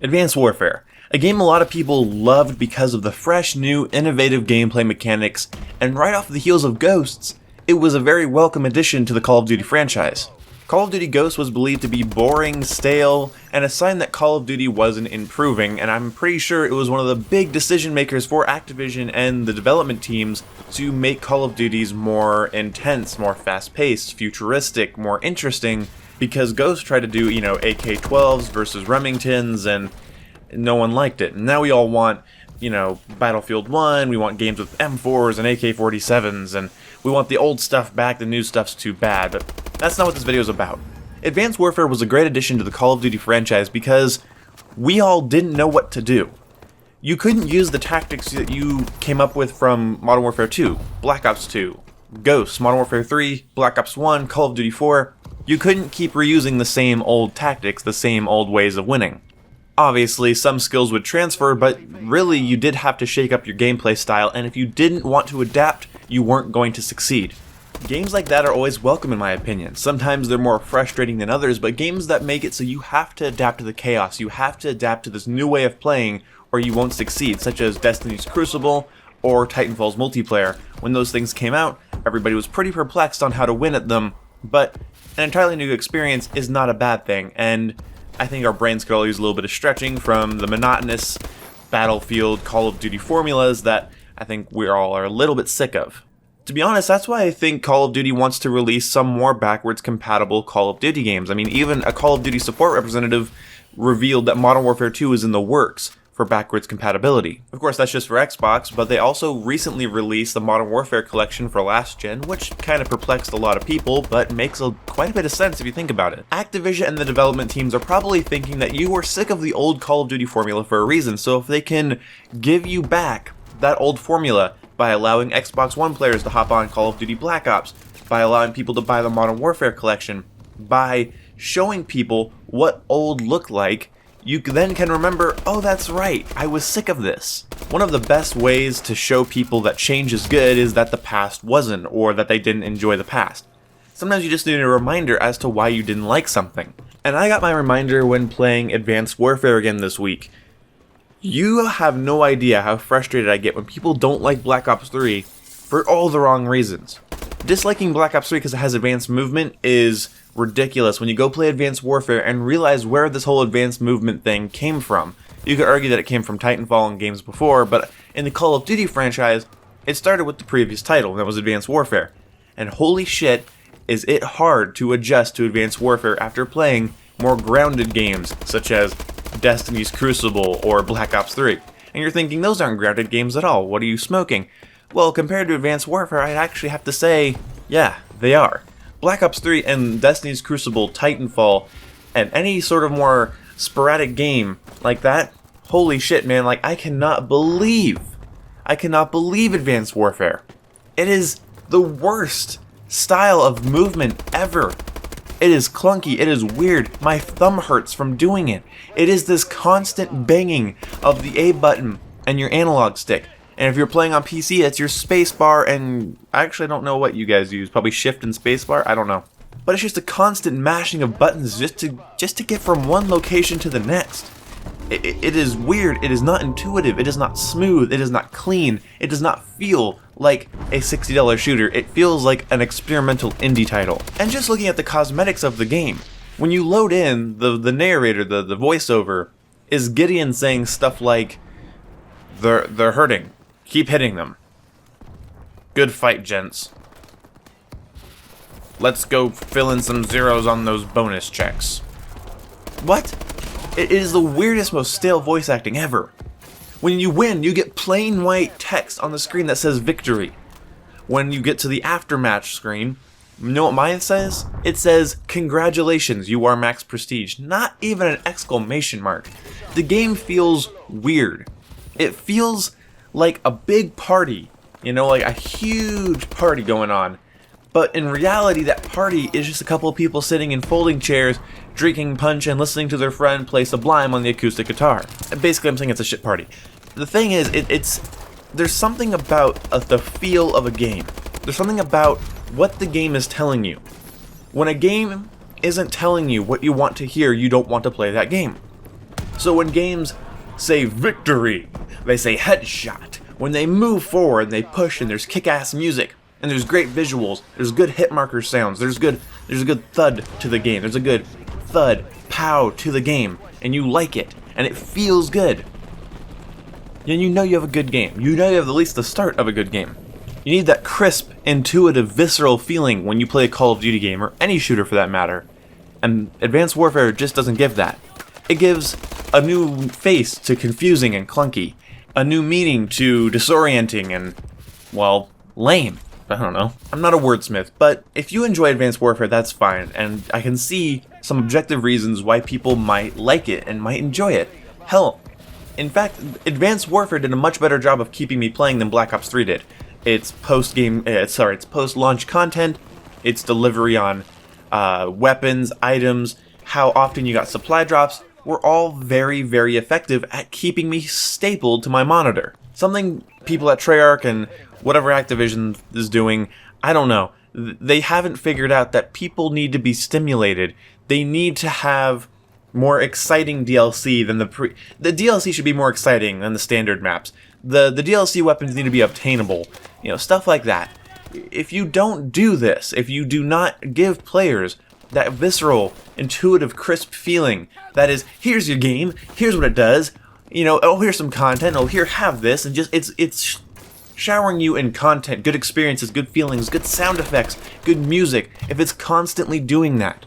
Advanced Warfare, a game a lot of people loved because of the fresh, new, innovative gameplay mechanics, and right off the heels of Ghosts, it was a very welcome addition to the Call of Duty franchise. Call of Duty Ghosts was believed to be boring, stale, and a sign that Call of Duty wasn't improving, and I'm pretty sure it was one of the big decision makers for Activision and the development teams to make Call of Duties more intense, more fast-paced, futuristic, more interesting, because Ghosts tried to do, AK-12s versus Remingtons, and no one liked it. And now we all want, Battlefield 1, we want games with M4s and AK-47s, and we want the old stuff back, the new stuff's too bad, but that's not what this video is about. Advanced Warfare was a great addition to the Call of Duty franchise because we all didn't know what to do. You couldn't use the tactics that you came up with from Modern Warfare 2, Black Ops 2, Ghosts, Modern Warfare 3, Black Ops 1, Call of Duty 4. You couldn't keep reusing the same old tactics, the same old ways of winning. Obviously, some skills would transfer, but really you did have to shake up your gameplay style, and if you didn't want to adapt, you weren't going to succeed. Games like that are always welcome in my opinion. Sometimes they're more frustrating than others, but games that make it so you have to adapt to the chaos, you have to adapt to this new way of playing, or you won't succeed, such as Destiny's Crucible or Titanfall's multiplayer. When those things came out, everybody was pretty perplexed on how to win at them, but an entirely new experience is not a bad thing, and I think our brains could all use a little bit of stretching from the monotonous Battlefield, Call of Duty formulas that I think we all are a little bit sick of. To be honest, that's why I think Call of Duty wants to release some more backwards compatible Call of Duty games. I mean, even a Call of Duty support representative revealed that Modern Warfare 2 is in the works for backwards compatibility. Of course, that's just for Xbox, but they also recently released the Modern Warfare collection for last gen, which kind of perplexed a lot of people, but makes quite a bit of sense if you think about it. Activision and the development teams are probably thinking that you were sick of the old Call of Duty formula for a reason, so if they can give you back that old formula by allowing Xbox One players to hop on Call of Duty Black Ops, by allowing people to buy the Modern Warfare collection, by showing people what old looked like, you then can remember, oh that's right, I was sick of this. One of the best ways to show people that change is good is that the past wasn't, or that they didn't enjoy the past. Sometimes you just need a reminder as to why you didn't like something. And I got my reminder when playing Advanced Warfare again this week. You have no idea how frustrated I get when people don't like Black Ops 3 for all the wrong reasons. Disliking Black Ops 3 because it has advanced movement is ridiculous when you go play Advanced Warfare and realize where this whole advanced movement thing came from. You could argue that it came from Titanfall and games before, but in the Call of Duty franchise, it started with the previous title, and that was Advanced Warfare. And holy shit, is it hard to adjust to Advanced Warfare after playing more grounded games, such as Destiny's Crucible or Black Ops 3. And you're thinking, those aren't grounded games at all, what are you smoking? Well, compared to Advanced Warfare, I'd actually have to say, yeah, they are. Black Ops 3 and Destiny's Crucible, Titanfall, and any sort of more sporadic game like that, holy shit, man, like, I cannot believe Advanced Warfare. It is the worst style of movement ever. It is clunky, it is weird, my thumb hurts from doing it. It is this constant banging of the A button and your analog stick. And if you're playing on PC, it's your spacebar, and I actually don't know what you guys use, probably shift and spacebar, I don't know. But it's just a constant mashing of buttons just to get from one location to the next. It is weird, it is not intuitive, it is not smooth, it is not clean, it does not feel like a $60 shooter, it feels like an experimental indie title. And just looking at the cosmetics of the game, when you load in, the narrator, the voiceover, is Gideon saying stuff like, they're hurting, keep hitting them. Good fight, gents. Let's go fill in some zeros on those bonus checks. What? It is the weirdest, most stale voice acting ever. When you win, you get plain white text on the screen that says victory. When you get to the aftermatch screen, you know what mine says? It says, congratulations, you are max prestige. Not even an exclamation mark. The game feels weird. It feels like a big party, like a huge party going on. But in reality, that party is just a couple of people sitting in folding chairs, drinking punch and listening to their friend play Sublime on the acoustic guitar. Basically, I'm saying it's a shit party. The thing is, there's something about the feel of a game. There's something about what the game is telling you. When a game isn't telling you what you want to hear, you don't want to play that game. So when games say victory, they say headshot. When they move forward, they push, and there's kick-ass music, and there's great visuals, there's good hit marker sounds, there's a good thud to the game, there's a good thud, pow to the game, and you like it, and it feels good. And you know you have a good game. You know you have at least the start of a good game. You need that crisp, intuitive, visceral feeling when you play a Call of Duty game, or any shooter for that matter. And Advanced Warfare just doesn't give that. It gives a new face to confusing and clunky, a new meaning to disorienting and, well, lame. I don't know. I'm not a wordsmith, but if you enjoy Advanced Warfare, that's fine, and I can see some objective reasons why people might like it and might enjoy it. Hell, in fact, Advanced Warfare did a much better job of keeping me playing than Black Ops 3 did. Its post-launch content, its delivery on weapons, items, how often you got supply drops, were all very, very effective at keeping me stapled to my monitor. Something people at Treyarch and whatever Activision is doing, I don't know. They haven't figured out that people need to be stimulated. They need to have more exciting DLC than the DLC should be more exciting than the standard maps. The DLC weapons need to be obtainable. You know, stuff like that. If you don't do this, if you do not give players that visceral, intuitive, crisp feeling that is, here's your game, here's what it does, you know, oh, here's some content, oh, here, have this, and just, it's showering you in content, good experiences, good feelings, good sound effects, good music. If it's constantly doing that,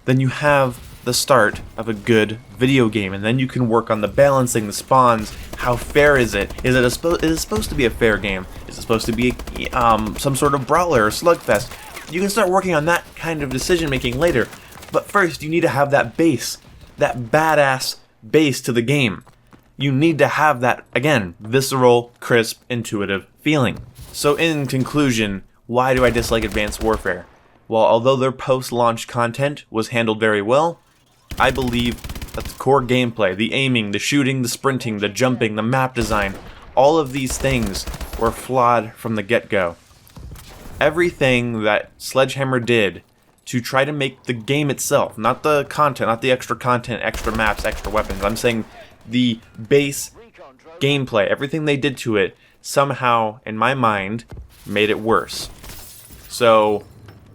then you have the start of a good video game, and then you can work on the balancing, the spawns, how fair is it? Is it supposed to be a fair game? Is it supposed to be some sort of brawler or slugfest? You can start working on that kind of decision making later, but first you need to have that base, that badass base to the game. You need to have that, again, visceral, crisp, intuitive feeling. So in conclusion, why do I dislike Advanced Warfare? Well, although their post-launch content was handled very well, I believe that the core gameplay, the aiming, the shooting, the sprinting, the jumping, the map design, all of these things were flawed from the get-go. Everything that Sledgehammer did to try to make the game itself, not the content, not the extra content, extra maps, extra weapons, I'm saying the base gameplay, everything they did to it, somehow, in my mind, made it worse. So,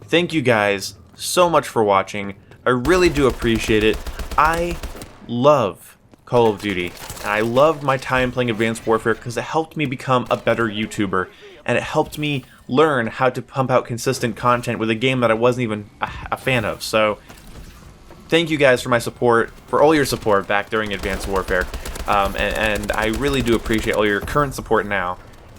thank you guys so much for watching. I really do appreciate it. I love Call of Duty, and I loved my time playing Advanced Warfare because it helped me become a better YouTuber, and it helped me learn how to pump out consistent content with a game that I wasn't even a fan of. So, thank you guys for my support, for all your support back during Advanced Warfare, and I really do appreciate all your current support now,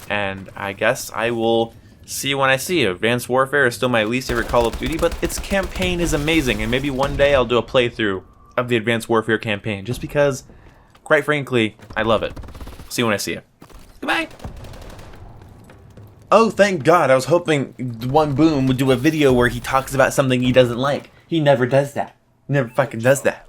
and I guess I will see you when I see you. Advanced Warfare is still my least favorite Call of Duty, but its campaign is amazing, and maybe one day I'll do a playthrough of the Advanced Warfare campaign, just because, quite frankly, I love it. See you when I see you. Goodbye! Oh, thank God, I was hoping One Boom would do a video where he talks about something he doesn't like. He never does that. Never fucking does that.